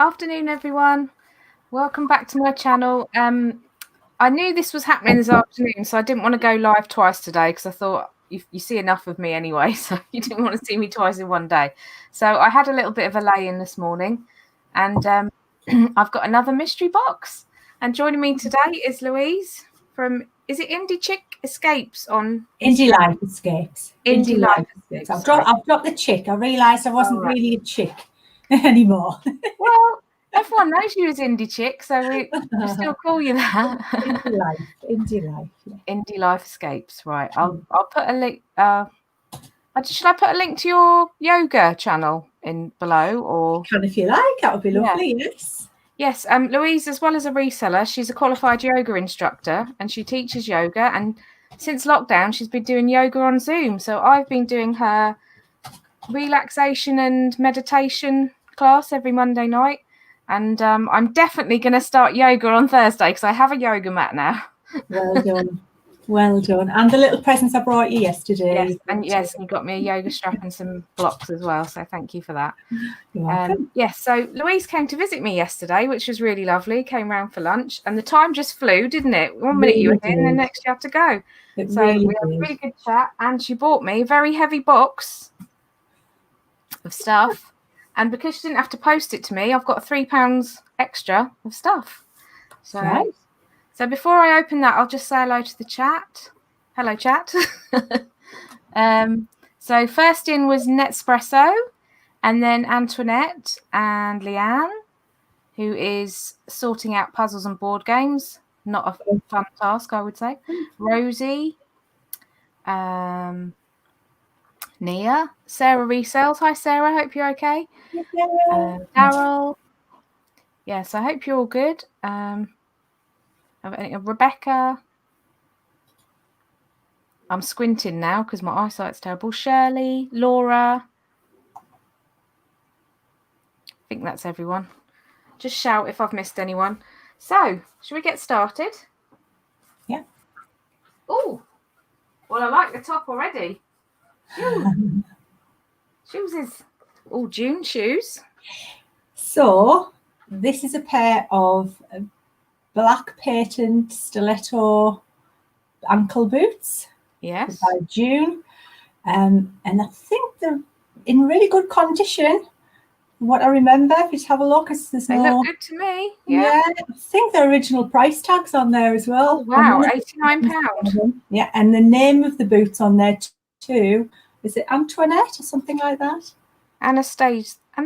Afternoon, everyone. Welcome back to my channel. I knew this was happening this afternoon, so I didn't want to go live twice today because I thought you see enough of me anyway, so you didn't want to see me twice in one day. So I had a little bit of a lay-in this morning, and I've got another mystery box. And joining me today is Louise from, is it Indie Chick Escapes on Indie Life Escapes. Indie Life Escapes. I've dropped the chick. I realised I wasn't really a chick anymore. Well, everyone knows you as Indie Chick, so we still call you that. Indie Life. Yeah. Indie Life Escapes, right? I'll put a link. Should I put a link to your yoga channel in below, or Can if you like? That would be lovely. Yeah. Yes. Louise, as well as a reseller, she's a qualified yoga instructor, and she teaches yoga. And since lockdown, she's been doing yoga on Zoom. So I've been doing her relaxation and meditation class every Monday night. And I'm definitely going to start yoga on Thursday because I have a yoga mat now. Well done. Well done. And the little presents I brought you yesterday. Yes, and you got me a yoga strap and some blocks as well. So thank you for that. You're welcome. So Louise came to visit me yesterday, which was really lovely. Came round for lunch, and the time just flew, didn't it? 1 minute you were in, and the next you had to go. We had a really good chat, and she bought me a very heavy box of stuff. And because she didn't have to post it to me, I've got £3 extra of stuff. So. Right. So before I open that, I'll just say hello to the chat. Hello, chat. So first in was Netspresso, and then Antoinette and Leanne, who is sorting out puzzles and board games. Not a fun task, I would say. Rosie, Nia, Sarah Resells. Hi, Sarah. Hope you're okay. Daryl. Yes, I hope you're all good. Rebecca. I'm squinting now because my eyesight's terrible. Shirley, Laura. I think that's everyone. Just shout if I've missed anyone. So, should we get started? Yeah. Oh, well, I like the top already. Shoes is all June shoes. So, this is a pair of black patent stiletto ankle boots. Yes. By June. And I think they're in really good condition. What I remember, if you just have a look, they look good to me. Yeah, I think the original price tag's on there as well. Oh, wow, £89. Yeah, and the name of the boots on there too. Is it Antoinette or something like that? Anastasia. I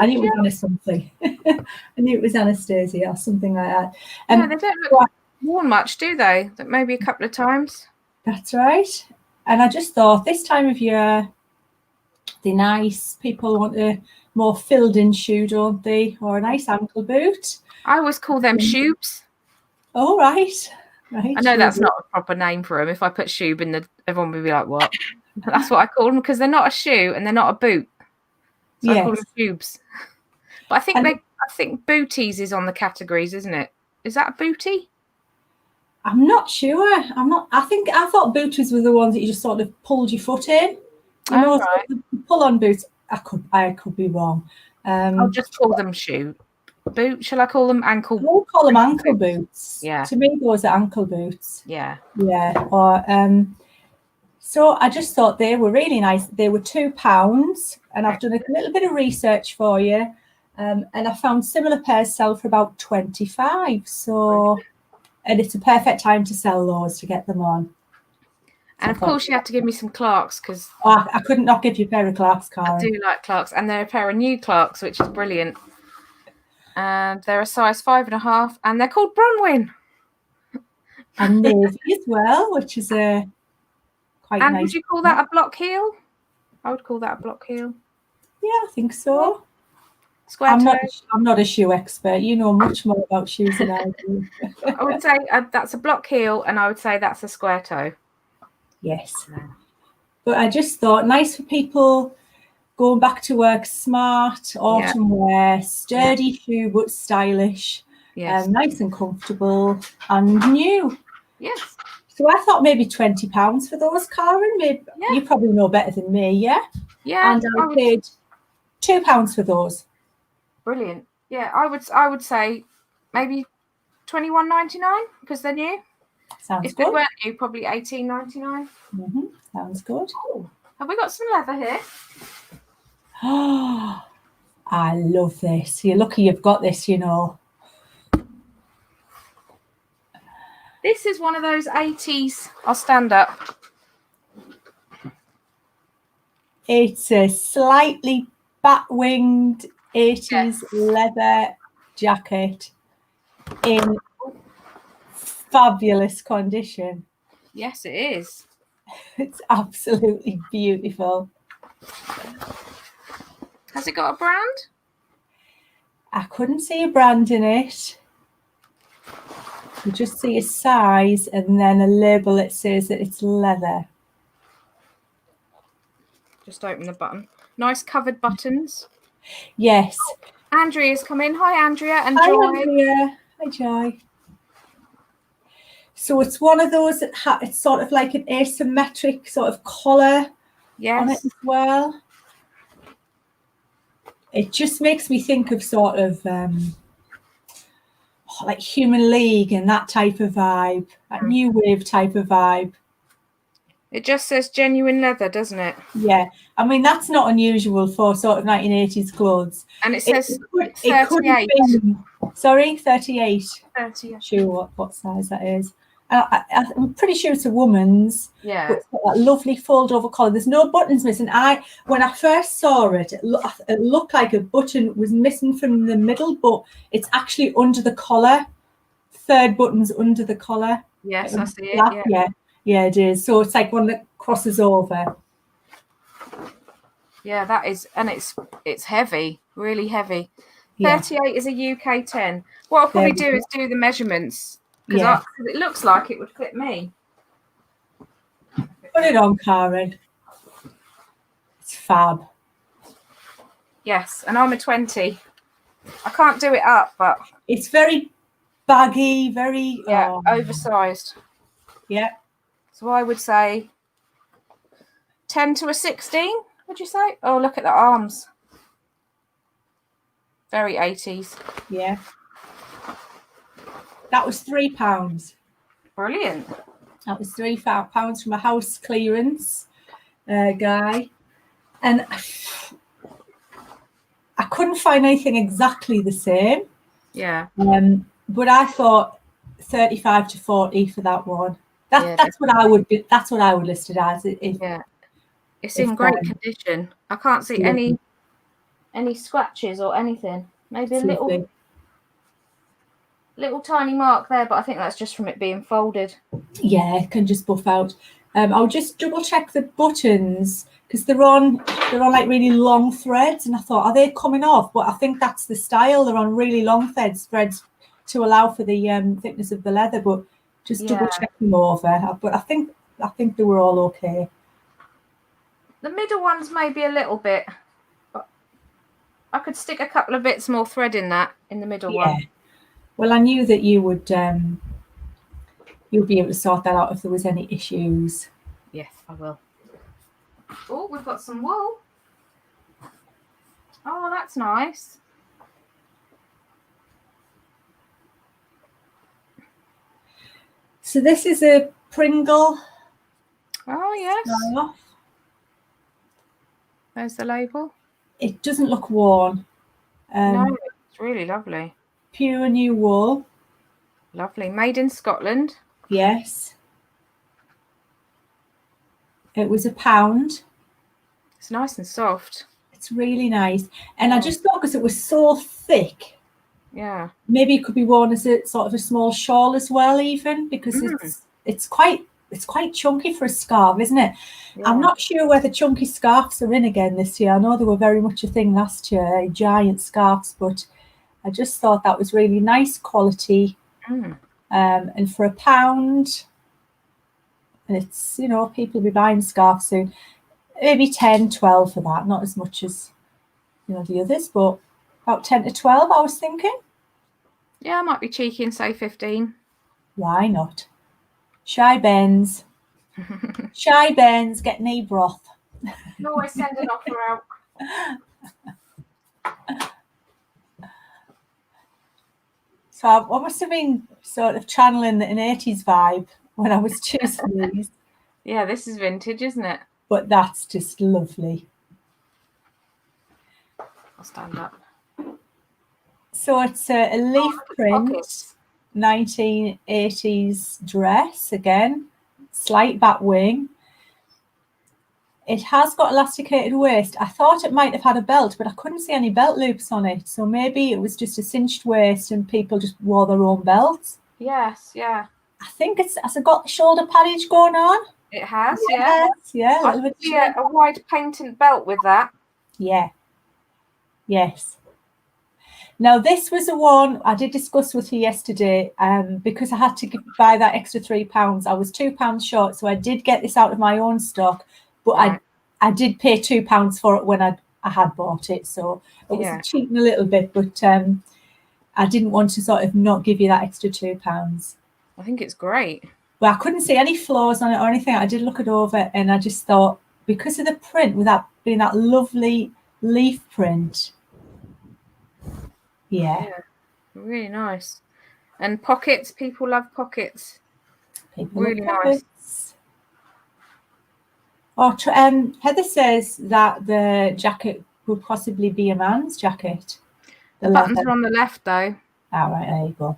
knew it was Anna something. I knew it was Anastasia or something like that. No, they don't look worn much, do they? Maybe a couple of times. That's right. And I just thought this time of year, they're nice. People want a more filled-in shoe, don't they? Or a nice ankle boot. I always call them shoes. Oh, right. I know that's not a proper name for them. If I put shoe in everyone would be like, what? That's what I call them because they're not a shoe and they're not a boot. So I call them shoes. But I think booties is on the categories, isn't it? Is that a bootie? I'm not sure. I thought booties were the ones that you just sort of pulled your foot in. Right. The pull-on boots. I could be wrong. I'll just call them shoe. Boot? Shall I call them ankle? We'll call them ankle boots. Yeah. To me, those are ankle boots. Yeah. Yeah. Or so I just thought they were really nice. They were £2, and I've done a little bit of research for you, and I found similar pairs sell for about £25. So, and it's a perfect time to sell those to get them on. And of course, you had to give me some Clarks because I couldn't not give you a pair of Clarks, Karen. I do like Clarks, and they're a pair of new Clarks, which is brilliant. And they're a size 5.5, and they're called Bronwyn. And navy as well, which is a quite nice. And would you call that a block heel? I would call that a block heel. Yeah, I think so. Square toe. I'm not a shoe expert. You know much more about shoes than I do. I would say that's a block heel, and I would say that's a square toe. Yes. But I just thought nice for people going back to work, smart, autumn wear, sturdy shoe but stylish, nice and comfortable and new. Yes. So I thought maybe £20 for those, Karen. Maybe you probably know better than me, yeah? Yeah. And I paid £2 for those. Brilliant. Yeah, I would say maybe $21.99 because they're new. Sounds If they good. weren't new, probably $18.99. Sounds good. Oh, have we got some leather here? Oh, I love this. You're lucky you've got this, you know. This is one of those 80s. I'll stand up. It's a slightly bat-winged 80s leather jacket in fabulous condition. Yes, it is. It's absolutely beautiful. Has it got a brand? I couldn't see a brand in it. You just see a size and then a label that says that it's leather. Just open the button. Nice covered buttons. Yes. Andrea's come in. Hi, Andrea. And Hi, Joy. Andrea. Hi, Joy. So it's one of those that it's sort of like an asymmetric sort of collar on it as well. It just makes me think of sort of like Human League and that type of vibe, that new wave type of vibe. It just says genuine leather, doesn't it? Yeah, I mean that's not unusual for sort of 1980s clothes. And it says it could be, sorry, 38. 30. Sure what size that is. I'm pretty sure it's a woman's. Yeah. But it's got that lovely fold over collar. There's no buttons missing. When I first saw it, it looked like a button was missing from the middle, but it's actually under the collar. Third button's under the collar. Yes, I see it. Yeah, it is. So it's like one that crosses over. Yeah, that is, and it's heavy, really heavy. Yeah. 38 is a UK 10. What I'll probably do is do the measurements because it looks like it would fit me. Put it on, Karen. It's fab. Yes, and I'm a 20. I can't do it up, but it's very baggy, very oversized. Yeah. So I would say 10 to a 16. Would you say? Oh, look at the arms. Very 80s. Yeah. That was £3. Brilliant. That was £3 from a house clearance guy. And I couldn't find anything exactly the same. Yeah. But I thought 35 to 40 for that one. That's what I would do. That's what I would list it as. It's in great condition. I can't see any scratches or anything. Maybe a little tiny mark there, but I think that's just from it being folded. Yeah, it can just buff out. I'll just double check the buttons because they're on like really long threads, and I thought, are they coming off? But I think that's the style. They're on really long threads to allow for the thickness of the leather. But just double check them over. But I think they were all okay. The middle ones maybe a little bit, but I could stick a couple of bits more thread in the middle one. Well, I knew that you would you'll be able to sort that out if there was any issues. Yes, I will. Oh, we've got some wool. Oh, that's nice. So this is a Pringle. Oh, yes. Scarf. There's the label. It doesn't look worn. No, it's really lovely. Pure new wool. Lovely. Made in Scotland. Yes. It was £1. It's nice and soft. It's really nice. And I just thought because it was so thick. Yeah. Maybe it could be worn as a sort of a small shawl as well, even because it's quite chunky for a scarf, isn't it? Yeah. I'm not sure whether chunky scarves are in again this year. I know they were very much a thing last year, giant scarves, but I just thought that was really nice quality. And for £1, and it's, people will be buying scarves soon, maybe 10, 12 for that, not as much as, the others, but about 10 to 12, I was thinking. Yeah, I might be cheeky and say 15. Why not? Shy Ben's. Shy Ben's get knee broth. You always send an offer out. So I must have been sort of channeling an 80s vibe when I was choosing these. Yeah, this is vintage, isn't it? But that's just lovely. I'll stand up. So it's a leaf print, Pockets. 1980s dress again, slight back wing. It has got elasticated waist. I thought it might have had a belt, but I couldn't see any belt loops on it. So maybe it was just a cinched waist and people just wore their own belts. Yes, yeah. I think has it got the shoulder paddage going on? It has, Yes, yeah. I could see a wide patent belt with that. Yeah. Yes. Now, this was the one I did discuss with you yesterday because I had to buy that extra £3. I was £2 short, so I did get this out of my own stock, but right. I did pay £2 for it when I had bought it, so it was cheating a little bit, but I didn't want to sort of not give you that extra £2. I think it's great. Well, I couldn't see any flaws on it or anything. I did look it over, and I just thought, because of the print, with that being that lovely leaf print, yeah, really nice. And pockets, people love pockets. People really love pockets. Nice. Oh, Heather says that the jacket would possibly be a man's jacket. The buttons are on the left, though. Oh, right, there you go.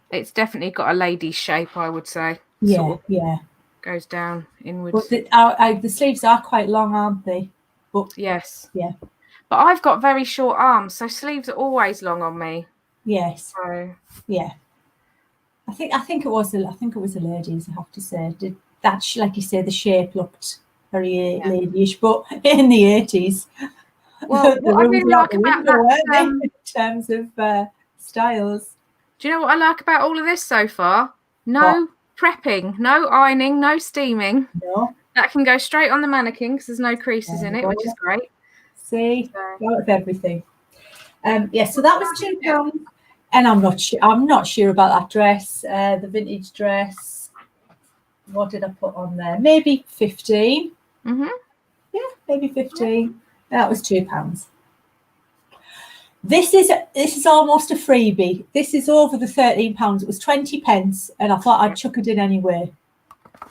It's definitely got a lady's shape, I would say. Yeah, sort of yeah. Goes down inwards. But the sleeves are quite long, aren't they? But, yes. Yeah. But I've got very short arms, so sleeves are always long on me. Yes. So yeah. I think it was a ladies, I have to say. That, like you say, the shape looked very ladyish, but in the 80s, well, what I really like about that, in terms of styles. Do you know what I like about all of this so far? No prepping, no ironing, no steaming. No. That can go straight on the mannequin because there's no creases in it, which is great. See, out of everything. So that was £2, and I'm not sure about that dress, the vintage dress. What did I put on there? Maybe 15. Mm-hmm. Yeah, maybe 15. That was £2. This is almost a freebie. This is over the £13. It was 20p, and I thought I'd chuck it in anyway.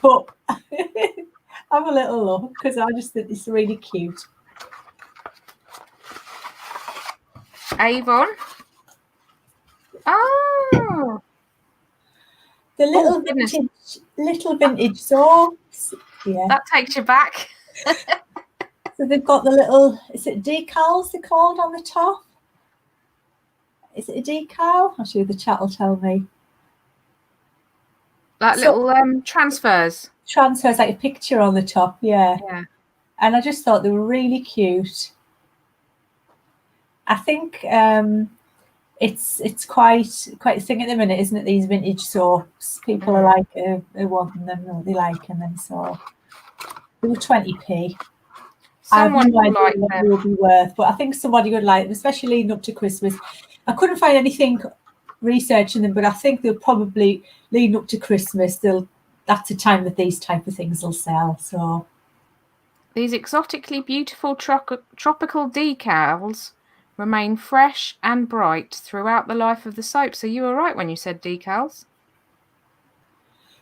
But have a little look because I just think it's really cute. Avon. Oh, the little vintage socks. Yeah, that takes you back. So they've got the little, is it decals they're called on the top? Is it a decal? I'm sure the chat will tell me. Like little transfers. Transfers, like a picture on the top, yeah. Yeah. And I just thought they were really cute. I think it's quite a thing at the minute, isn't it? These vintage soaps. People are like they're wanting them, or they liking them. So they were 20p. Someone will like what them. They will be worth, but I think somebody would like them, especially leading up to Christmas. I couldn't find anything researching them, but I think they'll probably leading up to Christmas. That's the time that these type of things will sell. So these exotically beautiful tropical decals remain fresh and bright throughout the life of the soap. So you were right when you said decals.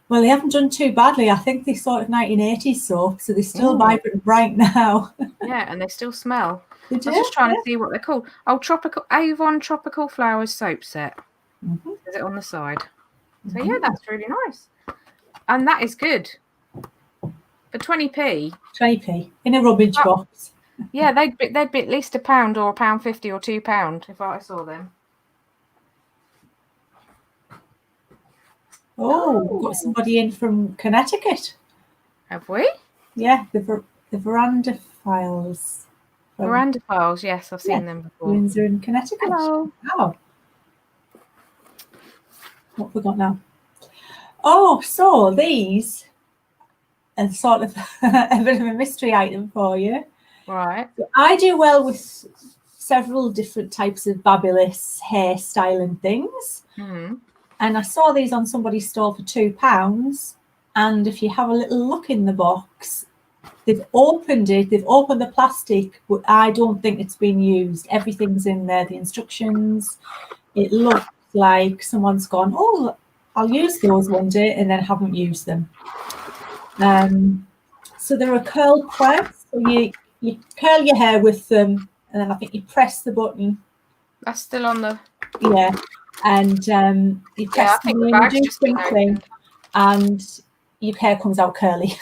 Well, they haven't done too badly. I think they're sort of 1980s soap, so they're still vibrant and bright now. Yeah, and they still smell. They do, I was just trying to see what they're called. Oh, Avon Tropical Flowers Soap Set. Mm-hmm. Is it on the side? So yeah, that's really nice. And that is good. For 20p. 20p in a rubbish box. Yeah, they'd be at least £1 or £1.50 or £2 if I saw them. Oh, we've got somebody in from Connecticut. Have we? Yeah, the Veranda Files. Veranda Files, yes, I've seen them before. Windsor in Connecticut. Hello. Oh. What have we got now? Oh, so these are sort of a bit of a mystery item for you. Right. So I do well with several different types of fabulous hairstyle and things. Mm-hmm. And I saw these on somebody's store for £2. And if you have a little look in the box, they've opened it, they've opened the plastic, but I don't think it's been used. Everything's in there, the instructions. It looks like someone's gone, oh, I'll use those one day, and then haven't used them. So they're a curl press. So you curl your hair with them, and then I think you press the button. That's still on the. Yeah, and you press I think the the button, bag's you do just been something, opened. and your hair comes out curly.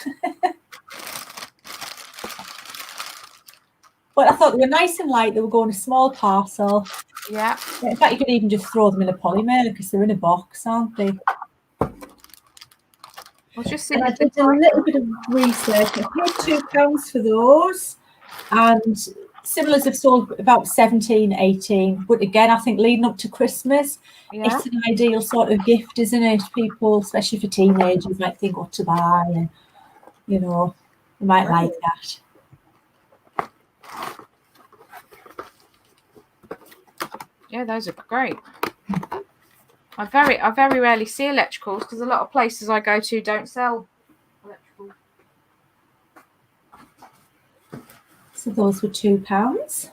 But I thought they were nice and light. They were going a small parcel. Yeah. In fact, you could even just throw them in a polymer because they're in a box, aren't they? I'll just And I did a little bit of research. I paid £2 for those, and similars have sold about 17, 18. But again, I think leading up to Christmas, it's an ideal sort of gift, isn't it? People, especially for teenagers, might think what to buy, and you know, they might like that. Yeah, those are great. I very rarely see electricals because a lot of places I go to don't sell electricals. So those were £2.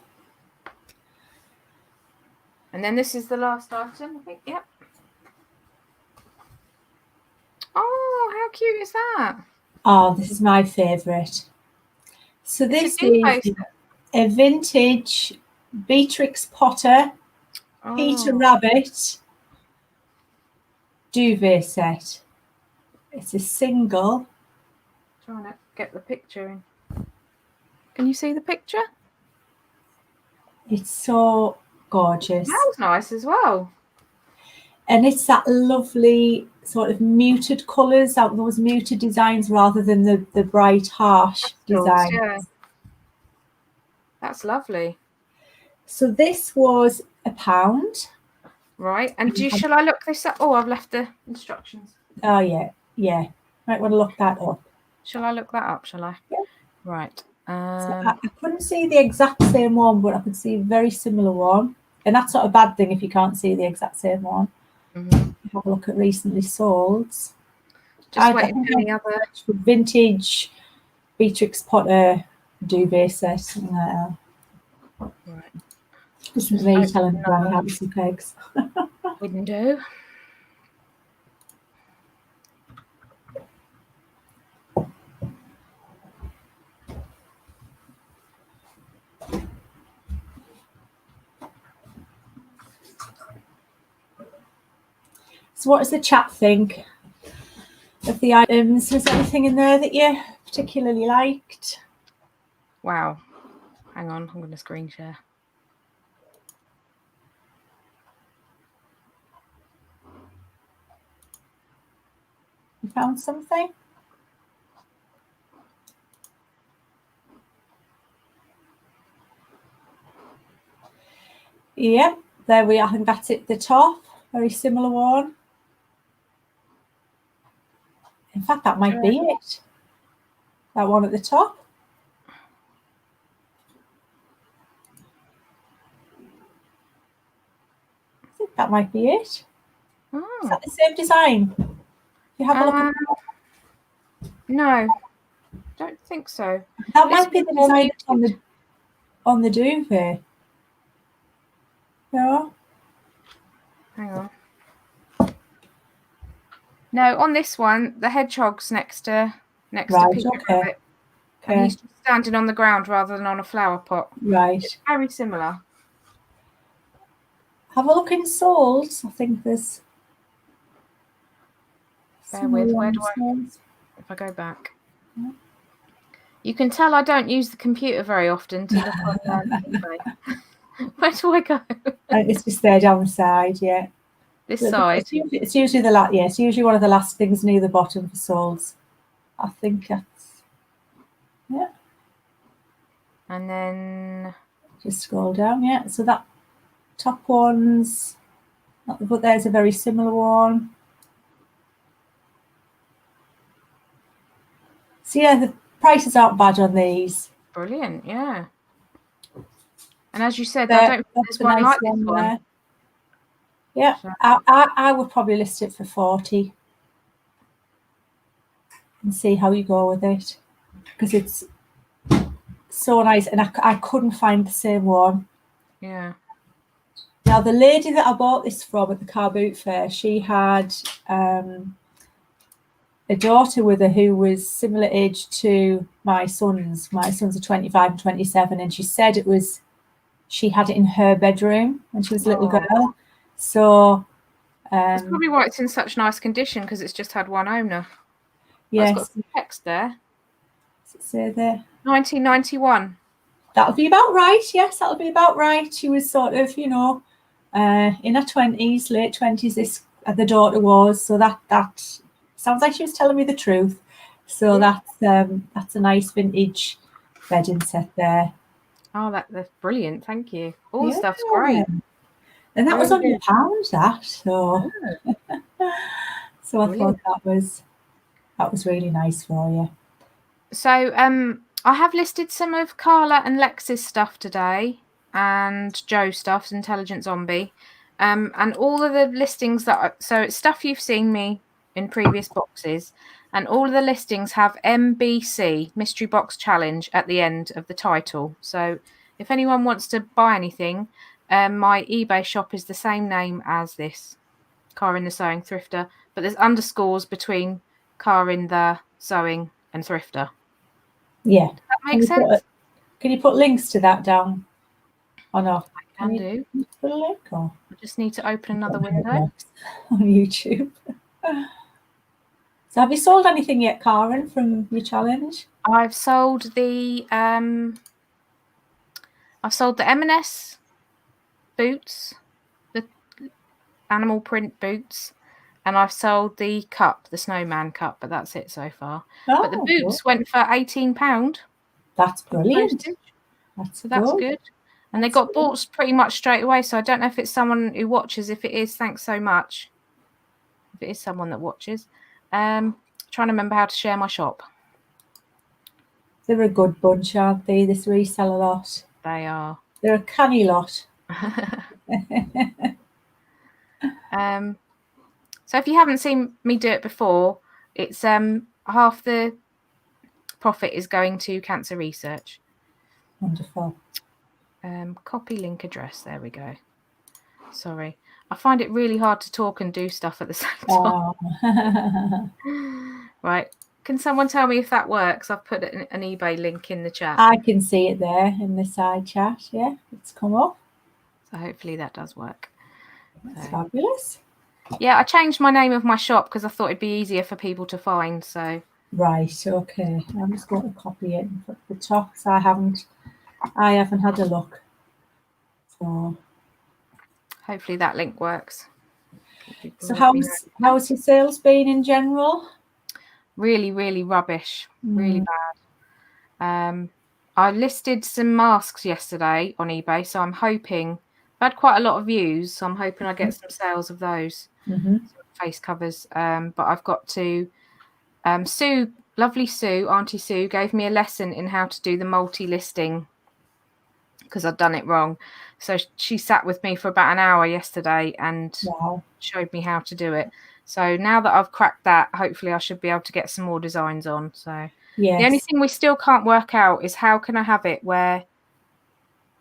And then this is the last item, I think. Yep. Oh, how cute is that? Oh, this is my favourite. So this is a vintage Beatrix Potter Peter Rabbit duvet set. It's a single. Trying to get the picture in. Can you see the picture? It's so gorgeous. Smells nice as well. And it's that lovely sort of muted colours, out those muted designs rather than the bright, harsh designs. Yeah. That's lovely. So this was £1. Right. And shall I look this up? Oh, I've left the instructions. Oh, yeah. Yeah. Might want to look that up. Shall I look that up, shall I? Yeah. Right. So I couldn't see the exact same one, but I could see a very similar one. And that's not a bad thing if you can't see the exact same one. Mm-hmm. Have a look at recently sold. Just waiting for any other vintage Beatrix Potter duvet set. Something like that. Right. This is me telling Granny how to see pegs. Window. So what does the chat think of the items? Was there anything in there that you particularly liked? Wow. Hang on, I'm going to screen share. You found something? Yep, there we are. I think that's it, the top. Very similar one. In fact, that might be it. That one at the top. I think that might be it. Oh. Is that the same design? You have a look at that? No, don't think so. That might be the design on the duvet. No? Hang on. No, on this one, the hedgehog's next to Peter Rabbit. And he's just standing on the ground rather than on a flower pot. Right. It's very similar. Have a look in sold. I think there's. Bear with. Where do I? If I go back. Yeah. You can tell I don't use the computer very often to look on eBay. Where do I go? It's just there down the side, yeah. This side. It's usually it's usually one of the last things near the bottom for solds. I think that's And then just scroll down, yeah. So that top one's but there's a very similar one. So yeah, the prices aren't bad on these. Brilliant, yeah. And as you said, I don't think there's one like this one. Yeah, so I would probably list it for 40 and see how you go with it, because it's so nice, and I couldn't find the same one. Yeah. The Now, the lady that I bought this from at the car boot fair, she had a daughter with her who was similar age to my sons. My sons are 25 and 27, and she said she had it in her bedroom when she was a little girl. So that's probably why it's in such nice condition, because it's just had one owner. Yes, it's got some text there. Does it say there? 1991. That'll be about right. Yes, that'll be about right. She was sort of, in her 20s, late 20s. The daughter was, so that sounds like she was telling me the truth. So that's a nice vintage bedding set there. Oh, that's brilliant. Thank you. All the stuff's great. And that was only £1, that. So, so I thought that was really nice for you. So I have listed some of Carla and Lex's stuff today, and Joe's stuff, Intelligent Zombie, and all of the listings so it's stuff you've seen me in previous boxes, and all of the listings have MBC, Mystery Box Challenge, at the end of the title. So if anyone wants to buy anything, my eBay shop is the same name as this, Car in the Sewing Thrifter, but there's underscores between Car in the Sewing and Thrifter. Yeah. Does that make sense? Can you put links to that down or not? I can do. Put a link, or I just need to open another window on YouTube. So have you sold anything yet, Karen, from your challenge? I've sold the M&S boots, the animal print boots, and I've sold the cup, the snowman cup, but that's it so far. But the boots went for £18. That's brilliant. That's good. And they got bought pretty much straight away. So I don't know if it's someone who watches. If it is, thanks so much. If it is someone that watches. Trying to remember how to share my shop. They're a good bunch, aren't they? This reseller lot. They are. They're a canny lot. So if you haven't seen me do it before, it's half the profit is going to cancer research. Wonderful. Copy link address. There we go. Sorry. I find it really hard to talk and do stuff at the same time. Oh. Right. Can someone tell me if that works? I've put an eBay link in the chat. I can see it there in the side chat. Yeah, it's come up. So hopefully that does work. That's fabulous. Yeah, I changed my name of my shop because I thought it'd be easier for people to find. So right, okay. I'm just going to copy it and put the top because I haven't had a look. So hopefully that link works. So how's your sales been in general? Really, really rubbish. Really bad. I listed some masks yesterday on eBay, so I'm hoping I've had quite a lot of views, so I'm hoping I get some sales of those face covers. But I've got to Sue, lovely Sue, Auntie Sue, gave me a lesson in how to do the multi-listing because I'd done it wrong. So she sat with me for about an hour yesterday and showed me how to do it. So now that I've cracked that, hopefully I should be able to get some more designs on. So the only thing we still can't work out is how can I have it where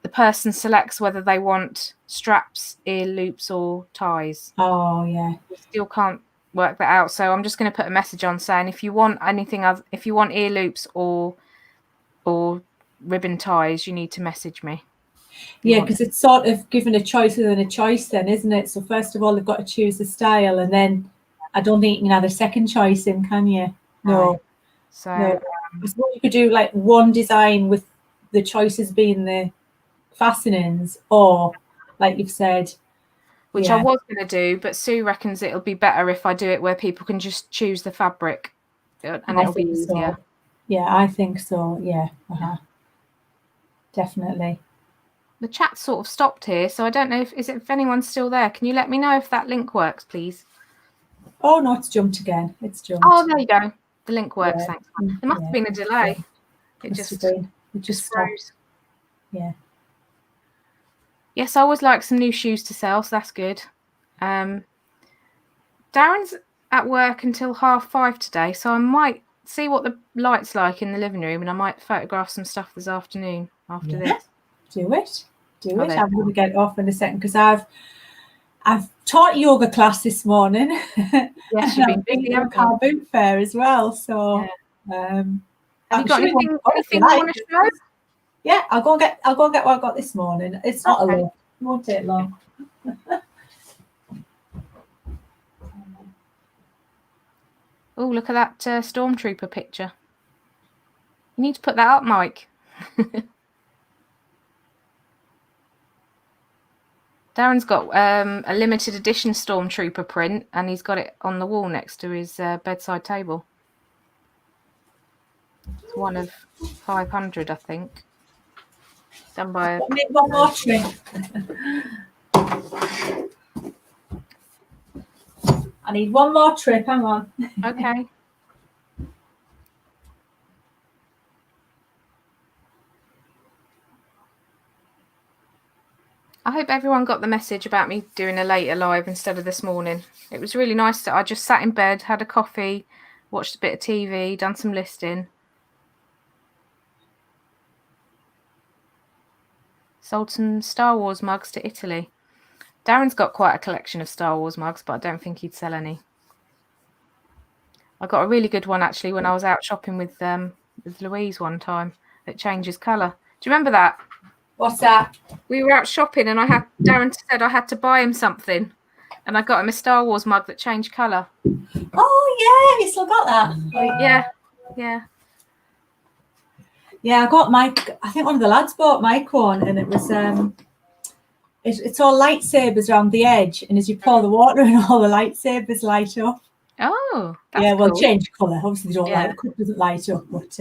the person selects whether they want straps, ear loops, or ties. Oh, yeah. We still can't work that out. So I'm just going to put a message on saying if you want anything other, if you want ear loops or ribbon ties, you need to message me. Yeah, because it's sort of given a choice within a choice then, isn't it? So first of all, they've got to choose the style, and then I don't think you can add a second choice in, can you? No. So no. You could do like one design with the choices being the fastenings, or like you've said, which I was going to do, but Sue reckons it'll be better if I do it where people can just choose the fabric and it'll be easier. So. Yeah, I think so. Yeah, definitely. The chat sort of stopped here, so I don't know if anyone's still there. Can you let me know if that link works, please? Oh no, it's jumped again. It's jumped. Oh, there you go. The link works. Thanks. There must have been a delay. It just froze. Yeah. Yes, I always like some new shoes to sell, so that's good. Darren's at work until 5:30 today, so I might see what the light's like in the living room, and I might photograph some stuff this afternoon after this. Do it. do it. I'm going to get off in a second because I've taught yoga class this morning. Yes, you've been busy, at a car boot fair as well. So, have you got anything you want to show? Yeah, I'll go and get what I got this morning. It's not a lot. It won't take long. Oh, look at that stormtrooper picture. You need to put that up, Mike. Darren's got a limited edition stormtrooper print, and he's got it on the wall next to his bedside table. It's one of 500, I think. Done by one more trick. I need one more trip. Hang on. Okay. I hope everyone got the message about me doing a later live instead of this morning. It was really nice I just sat in bed, had a coffee, watched a bit of TV, done some listing. Sold some Star Wars mugs to Italy. Darren's got quite a collection of Star Wars mugs, but I don't think he'd sell any. I got a really good one actually when I was out shopping with Louise one time. It changes colour. Do you remember that? What's that? We were out shopping and Darren said I had to buy him something, and I got him a Star Wars mug that changed colour. Oh yeah, you still got that? Yeah. Yeah, I got Mike. I think one of the lads bought Mike one, and it was it's all lightsabers around the edge, and as you pour the water in, all the lightsabers light up. Oh, that's cool. Well, change colour. Obviously, they don't light. The colour doesn't light up, but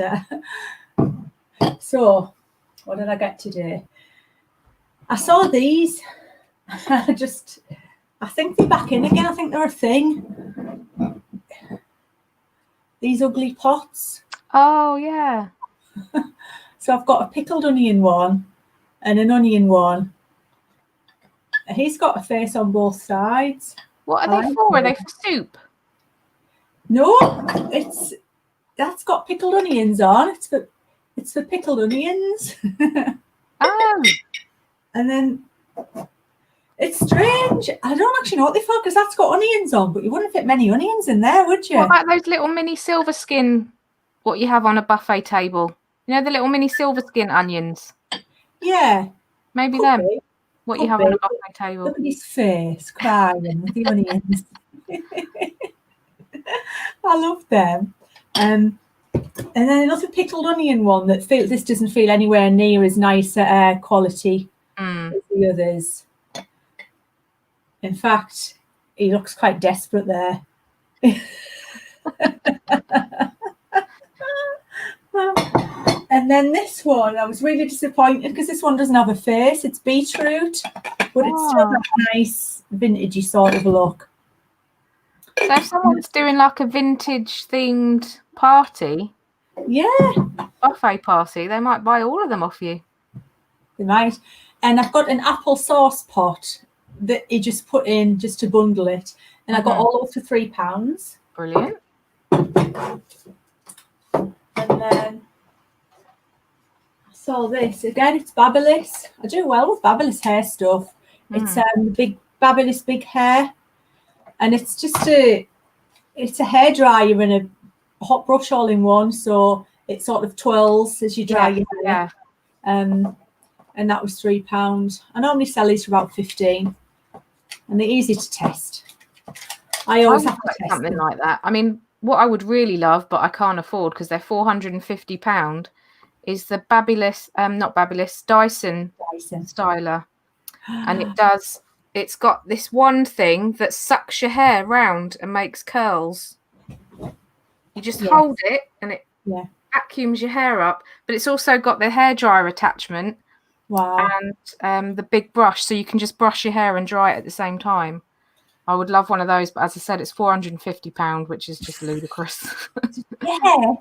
so. What did I get today? I saw these. I think they're back in again. I think they're a thing. These ugly pots. Oh, yeah. So I've got a pickled onion one and an onion one. He's got a face on both sides. What are they for? Are they for soup? No, that's got pickled onions on. It's for pickled onions. Oh. And then it's strange. I don't actually know what they're for because that's got onions on, but you wouldn't fit many onions in there, would you? What about those little mini silver skin, what you have on a buffet table? You know, the little mini silver skin onions? Yeah. Maybe them. What you have on a buffet table. Look at his face crying with the onions. I love them. And then another pickled onion one that this doesn't feel anywhere near as nice air quality as the others. In fact, he looks quite desperate there. And then this one, I was really disappointed because this one doesn't have a face. It's beetroot, but it's still a nice vintagey sort of look. So if someone's doing like a vintage themed party, buffet party, they might buy all of them off you. They might. And I've got an apple sauce pot that you just put in just to bundle it, and I got all those for £3. Brilliant. And then I saw this again. It's Babyliss. I do well with Babyliss hair stuff. It's big Babyliss big hair, and it's just it's a hairdryer and a hot brush all in one, so it sort of twirls as you dry your hair. And that was £3. I normally sell these for about 15, and they're easy to test. I always have to test something like that. I mean, what I would really love, but I can't afford because they're £450, is the Dyson Styler, and it's got this one thing that sucks your hair round and makes curls. You just hold it and it vacuums your hair up, but it's also got the hairdryer attachment. Wow. And the big brush, so you can just brush your hair and dry it at the same time. I would love one of those, but as I said, it's £450, which is just ludicrous. Yeah.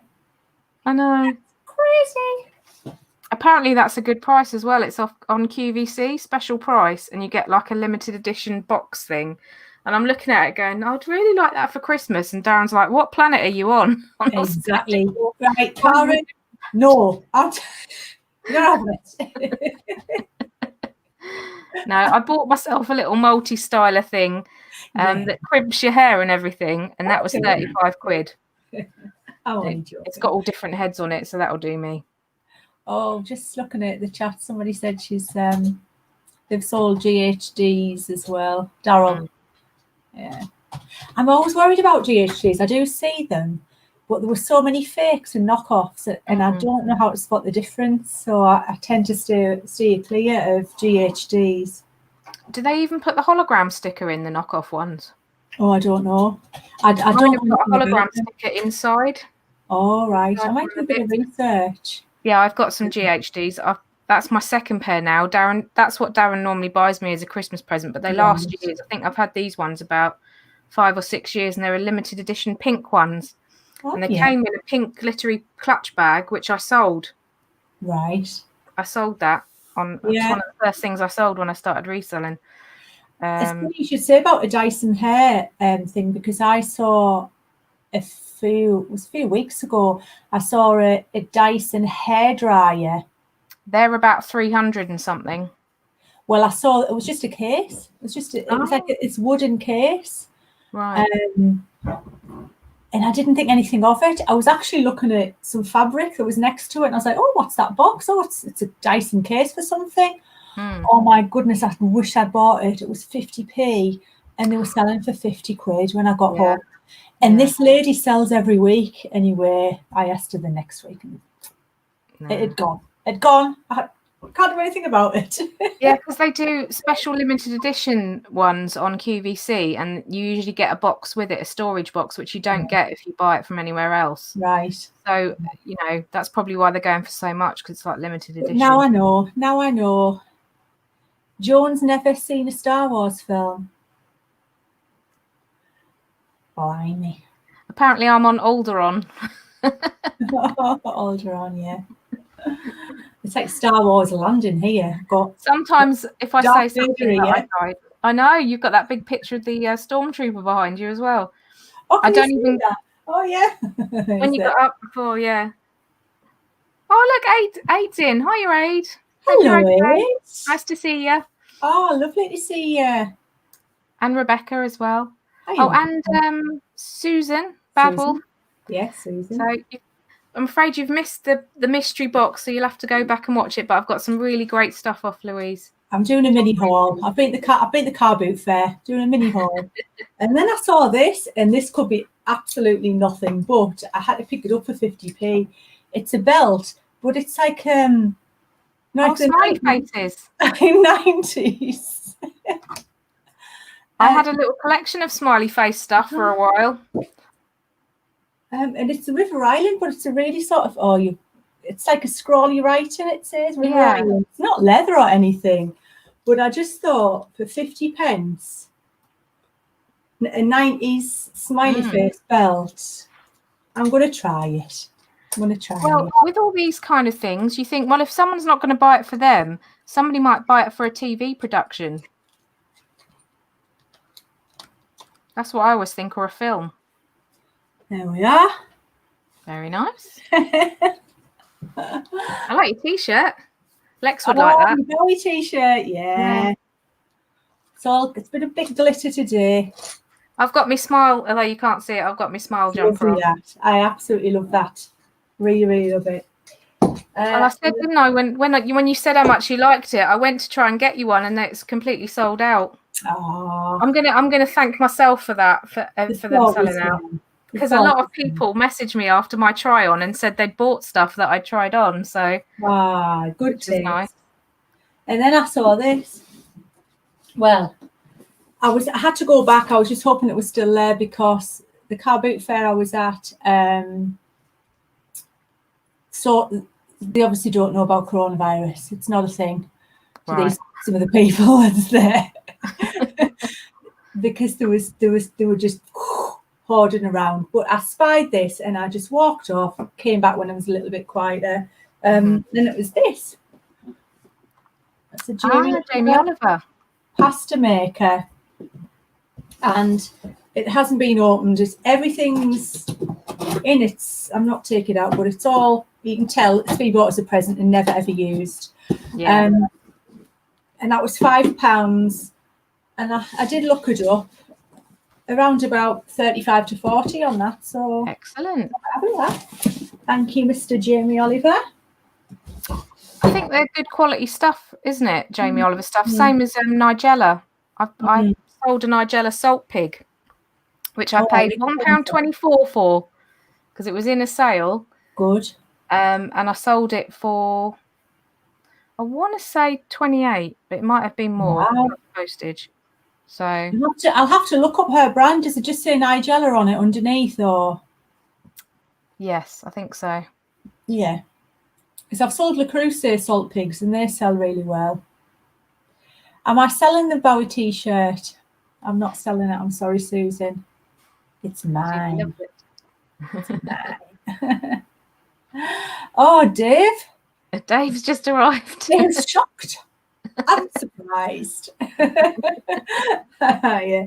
I know. That's crazy. Apparently that's a good price as well. It's off on QVC, special price, and you get like a limited edition box thing. And I'm looking at it going, I'd really like that for Christmas. And Darren's like, what planet are you on? Exactly. Right, Karen. No. You're having it. No, I bought myself a little multi-styler thing that cribs your hair and everything, and that was 35 quid. I'm only It's joking. got all different heads on it, so that'll do me. Oh, just looking at the chat, somebody said they've sold GHDs as well. Daryl. Yeah. I'm always worried about GHDs. I do see them, but there were so many fakes and knockoffs, and I don't know how to spot the difference. So I tend to stay clear of GHDs. Do they even put the hologram sticker in the knockoff ones? Oh, I don't know. I don't put a hologram sticker inside. Oh, right. I might do a bit of research. Yeah, I've got some GHDs. That's my second pair now. Darren, that's what Darren normally buys me as a Christmas present, but they last years. I think I've had these ones about 5 or 6 years, and they're a limited edition pink ones. Oh, and they came in a pink glittery clutch bag, which I sold. Right. I sold that. It's one of the first things I sold when I started reselling. It's funny you should say about a Dyson hair thing, because I saw a few weeks ago, I saw a Dyson hairdryer. They're about 300 and something. Well, I saw it was just a case. It was like it's wooden case. Right. And I didn't think anything of it. I was actually looking at some fabric that was next to it, and I was like, "Oh, what's that box? Oh, it's a Dyson case for something." Oh my goodness! I wish I'd bought it. It was 50p, and they were selling for 50 quid when I got home. And this lady sells every week anyway. I asked her the next week, and it had gone. It'd gone. I can't do anything about it. Yeah, because they do special limited edition ones on QVC, and you usually get a box with it, a storage box, which you don't get if you buy it from anywhere else. Right. So, that's probably why they're going for so much, because it's like limited edition. Now I know. Joan's never seen a Star Wars film. Blimey. Apparently I'm on Alderaan. Alderaan, yeah. It's like Star Wars landing here. Sometimes if I say something that I died, I know you've got that big picture of the stormtrooper behind you as well. Oh, I don't even. That? Oh yeah. When you got up before, yeah. Oh look, Aid's in. Hiya, Aid. Hello, Aid. Nice to see you. Oh, lovely to see you. And Rebecca as well. Hiya, and Susan Babel. Yes, Susan. So I'm afraid you've missed the mystery box, so you'll have to go back and watch it. But I've got some really great stuff off Louise. I'm doing a mini haul. I've been the car boot fair, doing a mini haul, and then I saw this, and this could be absolutely nothing, but I had to pick it up for 50p. It's a belt, but it's like smiley faces. 90s. I had a little collection of smiley face stuff for a while. And it's a River Island, but it's a really sort of it's like a scrawly writing. It says River Island. It's not leather or anything, but I just thought for 50p, a 90s smiley face belt, I'm going to try it. Well, with all these kind of things, you think, well, if someone's not going to buy it for them, somebody might buy it for a TV production. That's what I always think, or a film. There we are. Very nice. I like your t-shirt. Lex would like that. Belly t-shirt, yeah. It's been a bit glitter today. I've got my smile, although you can't see it. I've got my smile jumper on. I absolutely love that. Really, really love it. I said, didn't I? When you said how much you liked it, I went to try and get you one, and it's completely sold out. Oh. I'm gonna thank myself for that for them selling out, because a lot of people messaged me after my try on and said they'd bought stuff that I tried on. So good, which is nice. And then I saw this. Well, I had to go back. I was just hoping it was still there, because the car boot fair I was at. So they obviously don't know about coronavirus. It's not a thing to some of the people that's there. Because they were just hoarding around. But I spied this and I just walked off, came back when I was a little bit quieter. Then it was this. That's a Jamie Oliver pasta maker. And it hasn't been opened. Everything's in it. I'm not taking it out, but it's all, you can tell it's been bought as a present and never ever used. Yeah. and that was £5. And I did look it up, around about 35 to 40 on that. So excellent. Thank you, Mr. Jamie Oliver. I think they're good quality stuff, isn't it? Jamie Oliver stuff. Same as Nigella. I sold a Nigella salt pig, which I paid £1.24 for because it was in a sale. Good. And I sold it for, I want to say 28, but it might have been more. Wow. Postage. So I'll have to look up her brand. Does it just say Nigella on it underneath, or? Yes, I think so. Yeah, because I've sold Le Creuset salt pigs and they sell really well. Am I selling the Bowie t-shirt? I'm not selling it. I'm sorry, Susan. It's mine. It's mine. Oh, Dave. Dave's just arrived. Dave's shocked. I'm surprised. Yeah.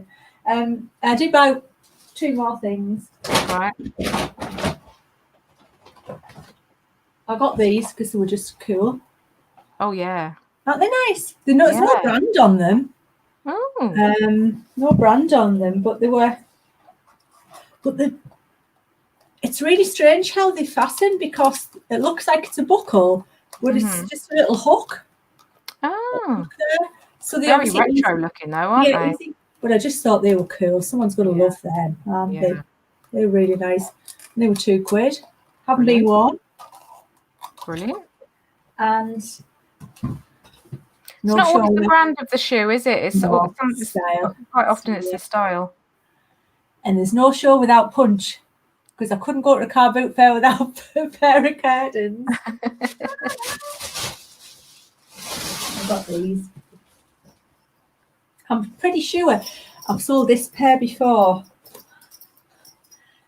I did buy 2 more things. Right. I got these because they were just cool. Oh yeah. Aren't they nice? There's no brand on them. Oh. No brand on them, but they were. It's really strange how they fasten, because it looks like it's a buckle, but it's just a little hook. Oh. So they very retro looking though, aren't they? Easy. But I just thought they were cool. Someone's going to love them, aren't they? They're really nice. And they were £2. Haven't been worn. Brilliant. And it's not always the brand of the shoe, is it? It's style. Quite often it's the style. And there's no show without punch, because I couldn't go to a car boot fair without a pair of curtains. I got these. I'm pretty sure I've sold this pair before.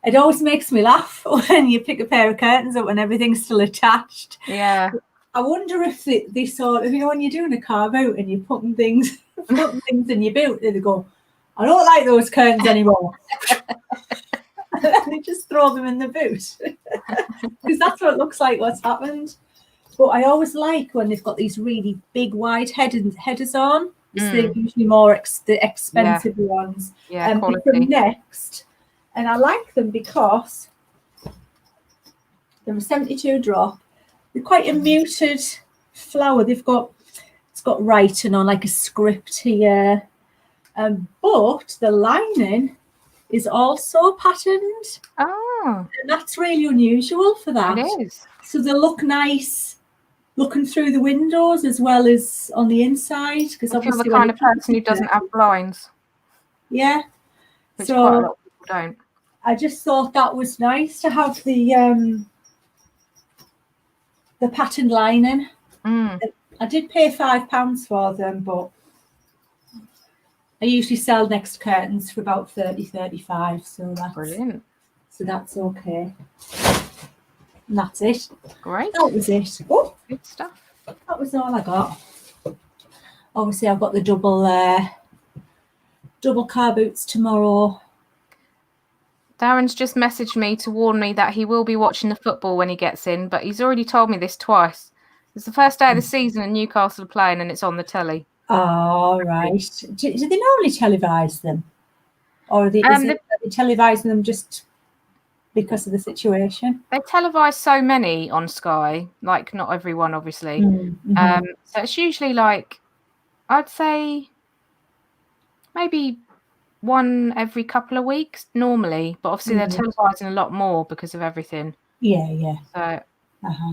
It always makes me laugh when you pick a pair of curtains up and everything's still attached. Yeah. I wonder if they sort of, when you're doing a carve out and you're putting things in your boot, they go, I don't like those curtains anymore. And then they just throw them in the boot. Because that's what it looks like what's happened. But I always like when they've got these really big wide headers on. They're usually more the expensive ones. Yeah, quality. From Next. And I like them because they're a 72 drop. They're quite a muted flower. It's got writing on, like a script here. But the lining is also patterned. Oh. And that's really unusual for that. It is. So they look nice looking through the windows as well as on the inside. Because obviously you're the kind of person who doesn't have blinds. Yeah. Which quite a lot of people don't. I just thought that was nice to have the patterned lining. I did pay £5 for them, but I usually sell Next curtains for about 30-35, so that's brilliant. So that's okay. And that's it. Great. That was it. Oh, good stuff. That was all I got. Obviously, I've got the double car boots tomorrow. Darren's just messaged me to warn me that he will be watching the football when he gets in, but he's already told me this twice. It's the first day of the season and Newcastle are playing and it's on the telly. Oh, right. Do they normally televise them? Or are they televising them just because of the situation? They televise so many on Sky, like not everyone, obviously. So it's usually like, I'd say maybe one every couple of weeks normally, but obviously they're televising a lot more because of everything. Yeah. So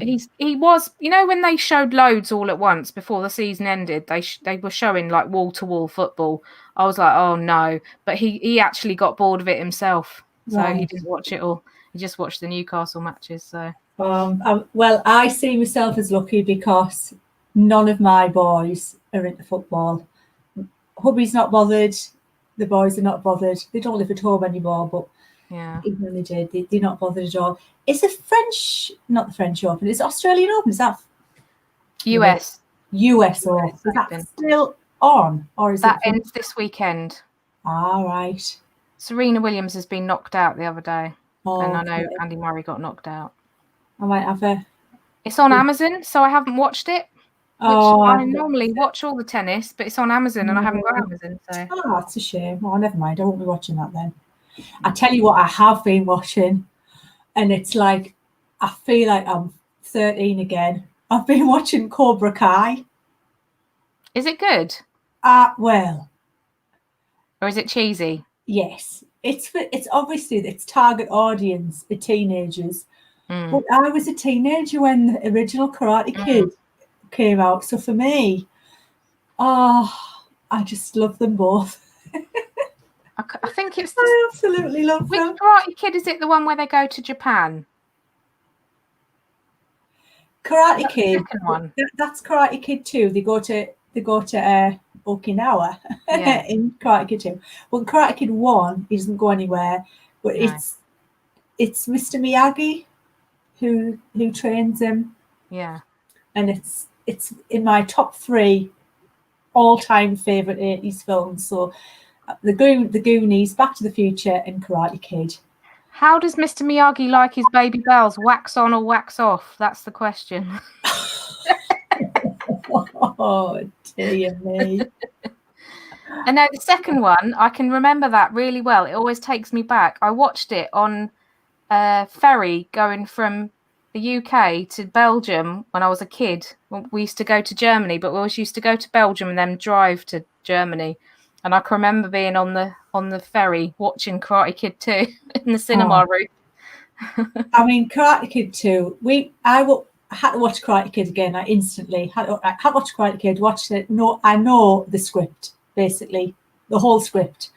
he was, when they showed loads all at once before the season ended, they were showing like wall to wall football. I was like, oh no, but he actually got bored of it himself, so he didn't watch it all. He just watched the Newcastle matches. So well, I see myself as lucky because none of my boys are into football. Hubby's not bothered. The boys are not bothered. They don't live at home anymore, but even when they did, they're not bothered at all. It's not the French Open, it's Australian Open. Is that US Open? Is that still on? Or is that ends this weekend? Right. Serena Williams has been knocked out the other day. And I know Andy Murray got knocked out. I might have It's on Amazon, so I haven't watched it. which Oh, I normally watch all the tennis, but it's on Amazon and I haven't got Amazon. So oh, that's a shame. Oh, never mind. I won't be watching that then. I tell you what, I have been watching, and it's like I feel like I'm 13 again. I've been watching Cobra Kai. is it good Well, or is it cheesy? yes. It's obviously its target audience are teenagers. But I was a teenager when the original Karate Kid came out. So for me, I just love them both. I think it's I absolutely love which them. Karate Kid is it? The one where they go to Japan? Karate Kid. The second one. That's Karate Kid 2. They go to Okinawa in Karate Kid 2. Well, Karate Kid 1, he doesn't go anywhere, but No. it's Mr. Miyagi who trains him. Yeah. And it's in my top 3 all-time favourite 80s films. So the Goonies, Back to the Future, and Karate Kid. How does Mr. Miyagi like his baby bells? Wax on or wax off? That's the question. Oh, dear me. And now the second one, I can remember that really well. It always takes me back. I watched it on a ferry going from the UK to Belgium when I was a kid. We used to go to Germany, but we always used to go to Belgium and then drive to Germany. And I can remember being on the ferry watching Karate Kid 2 in the cinema room. I mean, Karate Kid 2. I had to watch Karate Kid again. I instantly had to watch Karate Kid. Watched it. No, I know the script basically, the whole script,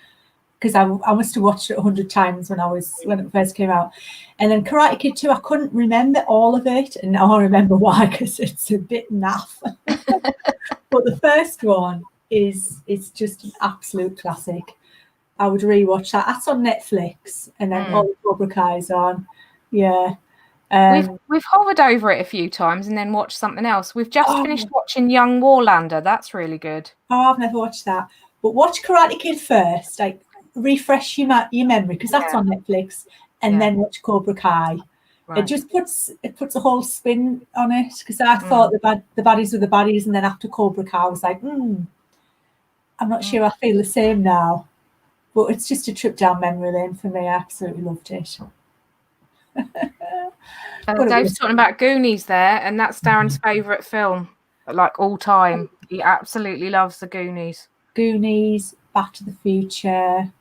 because I must have watched it 100 times when it first came out. And then Karate Kid 2, I couldn't remember all of it, and now I remember why, because it's a bit naff. But the first one is just an absolute classic. I would rewatch that. That's on Netflix, and then all the Cobra Kai's on. Yeah. We've hovered over it a few times and then watched something else. We've just finished watching Young Warlander. That's really good. Oh, I've never watched that. But watch Karate Kid first, like refresh your memory, because that's on Netflix, and then watch Cobra Kai. Right. It just puts a whole spin on it, because I thought the baddies were the baddies, and then after Cobra Kai, I was like, I'm not sure I feel the same now. But it's just a trip down memory lane for me. I absolutely loved it. Dave's talking about Goonies there, and that's Darren's favourite film, like all time. He absolutely loves the Goonies. Goonies, Back to the Future.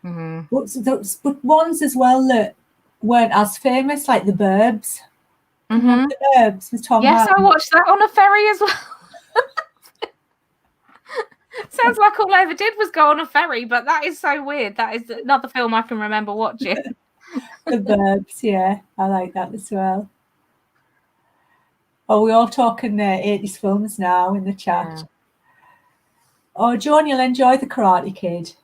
But ones as well that weren't as famous, like The Burbs. The Burbs with Tom Hanks. I watched that on a ferry as well. Sounds like all I ever did was go on a ferry, but that is so weird. That is another film I can remember watching. The Burbs, yeah, I like that as well. Oh, we're all talking 80s films now in the chat. Yeah. Oh, John, you'll enjoy The Karate Kid.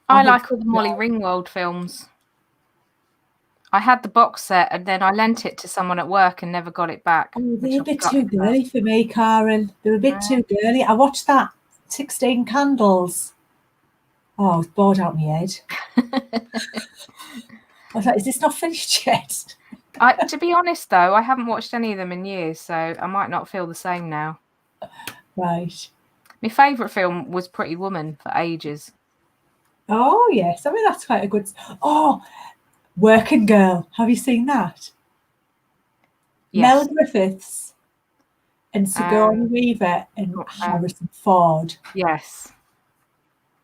I like all the Molly Ringwald films. I had the box set and then I lent it to someone at work and never got it back. Oh, they're a bit too girly for me, Karen. They're a bit too girly. I watched that 16 Candles. Oh, I was bored out of my head. I was like, is this not finished yet? To be honest, though, I haven't watched any of them in years, so I might not feel the same now. Right. My favourite film was Pretty Woman for ages. Oh, yes. I mean, that's quite a good... Oh, Working Girl. Have you seen that? Yes. Mel Griffiths and Sigourney Weaver and Harrison Ford. Yes.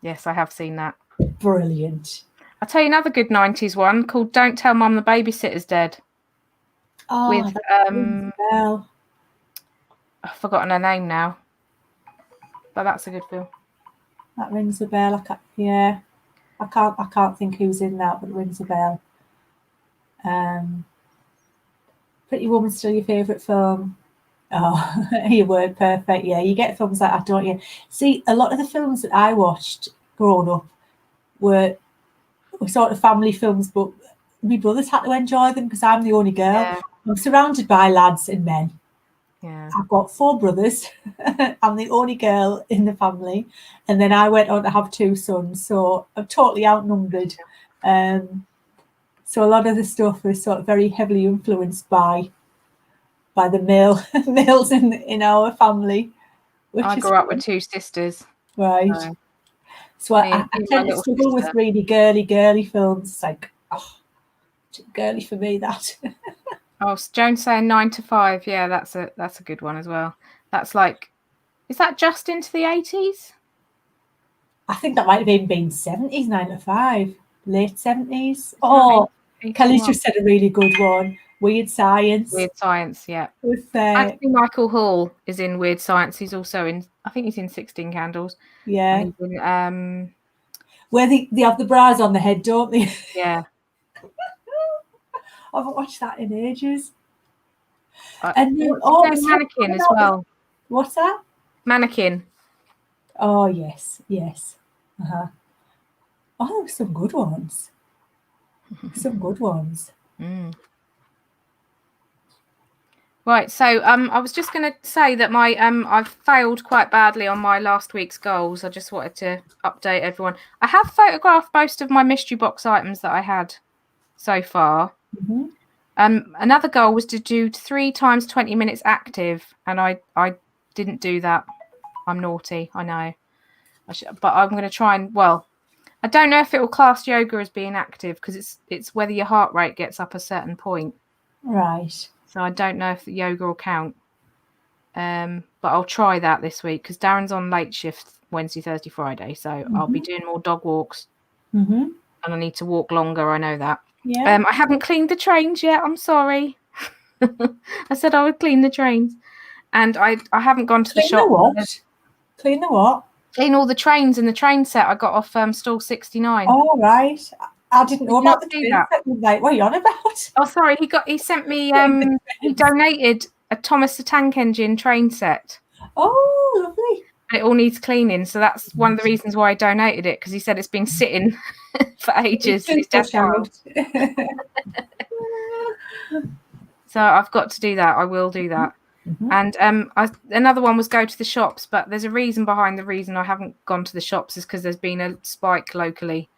Yes, I have seen that. Brilliant. I'll tell you another good 90s one called Don't Tell Mum the Babysitter's Dead. Oh, with I've forgotten her name now. But that's a good film. That rings a bell. I can't think who's in that, but it rings a bell. Pretty Woman's still your favourite film? Oh, your word perfect. Yeah, you get films like that, don't you? See, a lot of the films that I watched growing up were sort of family films, but my brothers had to enjoy them because I'm the only girl. Yeah. I'm surrounded by lads and men. Yeah. I've got 4 brothers. I'm the only girl in the family. And then I went on to have 2 sons, so I'm totally outnumbered. So a lot of the stuff was sort of very heavily influenced by by the males in our family. Which I is grew up fun. with 2 sisters. Right. So So me I and my tend to little struggle with sister. really girly films. It's like, oh, too girly for me, that. Oh, Joan's saying 9 to 5. Yeah, that's a good one as well. That's like, is that just into the 80s? I think that might have even been 70s, 9 to 5, late 70s. That Oh, 81? Kelly's just said a really good one. Weird Science. Weird Science, yeah. With Actually, Michael Hall is in Weird Science. He's also in, I think he's in 16 Candles. yeah, And he's in, where they have the bras on the head, don't they? yeah. I haven't watched that in ages. And then, Mannequin as well. What's that? Mannequin. Oh, yes. Uh-huh. Oh, there were some good ones. Some good ones. Mm. Right, so I was just going to say that my I've failed quite badly on my last week's goals. I just wanted to update everyone. I have photographed most of my mystery box items that I had so far. Mm-hmm. Another goal was to do 3 times 20 minutes active, and I didn't do that. I'm naughty, I know. But I'm going to try and, well, I don't know if it will class yoga as being active because it's whether your heart rate gets up a certain point. Right. So I don't know if the yoga will count. But I'll try that this week because Darren's on late shift Wednesday, Thursday, Friday. So I'll be doing more dog walks. Mm-hmm. And I need to walk longer. I know that. Yeah. I haven't cleaned the trains yet. I'm sorry. I said I would clean the trains. And I haven't gone to the shop. Clean the what? Clean all the trains in the train set I got off stall 69. Oh, right. I didn't know about the train set. Like, what are you on about? Oh, sorry. He sent me, he donated a Thomas the Tank Engine train set. Oh, lovely. It all needs cleaning. So that's one of the reasons why I donated it, because he said it's been sitting for ages. So I've got to do that. I will do that. Mm-hmm. And another one was go to the shops, but there's a reason behind the reason I haven't gone to the shops is because there's been a spike locally.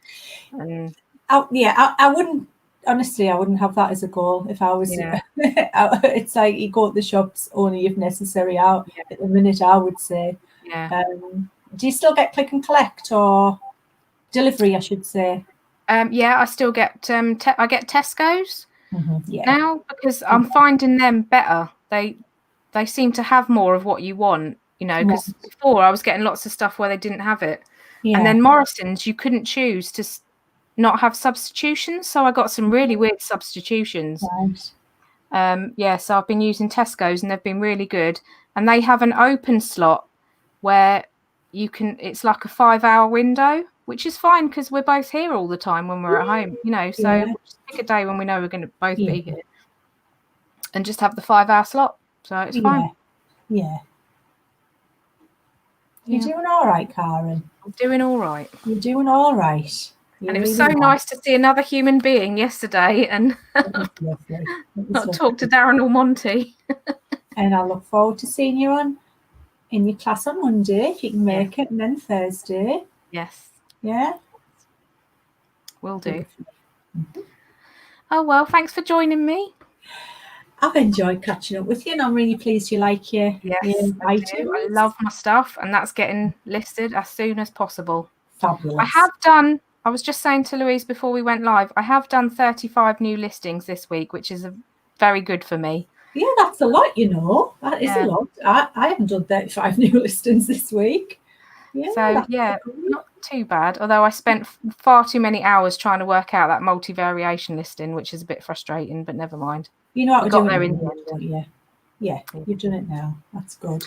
I wouldn't, honestly, I wouldn't have that as a goal if I was. Yeah. It's like you go to the shops only if necessary. At the minute, I would say. Yeah. Do you still get click and collect or delivery, I should say? Yeah, I still get I get Tesco's yeah. now because I'm finding them better. They seem to have more of what you want, you know, because before I was getting lots of stuff where they didn't have it. Yeah. And then Morrison's, you couldn't choose to not have substitutions. So I got some really weird substitutions. Right. So I've been using Tesco's and they've been really good. And they have an open slot where you can, it's like a 5-hour window, which is fine because we're both here all the time when we're at home, you know. So we'll just pick a day when we know we're going to both be here and just have the 5-hour slot. So it's fine. Yeah. You're doing all right, Karen. I'm doing all right. You're doing all right. And it was so nice to see another human being yesterday and not talk to Darren or Monty. And I look forward to seeing you in your class on Monday, if you can make it, and then Thursday. Yes. Yeah? Will do. Mm-hmm. Oh, well, thanks for joining me. I've enjoyed catching up with you, and I'm really pleased you like your items. I love my stuff, and that's getting listed as soon as possible. Fabulous. I was just saying to Louise before we went live, I have done 35 new listings this week, which is very good for me. Yeah, that's a lot, you know. That is a lot. I haven't done 35 new listings this week. Yeah, so, not too bad. Although I spent far too many hours trying to work out that multi-variation listing, which is a bit frustrating, but never mind. You know what we're doing there in the end, don't you? Yeah, you've done it now. That's good.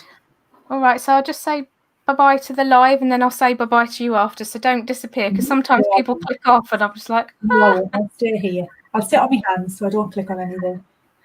All right, so I'll just say bye-bye to the live, and then I'll say bye-bye to you after, so don't disappear, because sometimes people click off, and I'm just like, No, I'll stay here. I'll sit on my hands so I don't click on anything.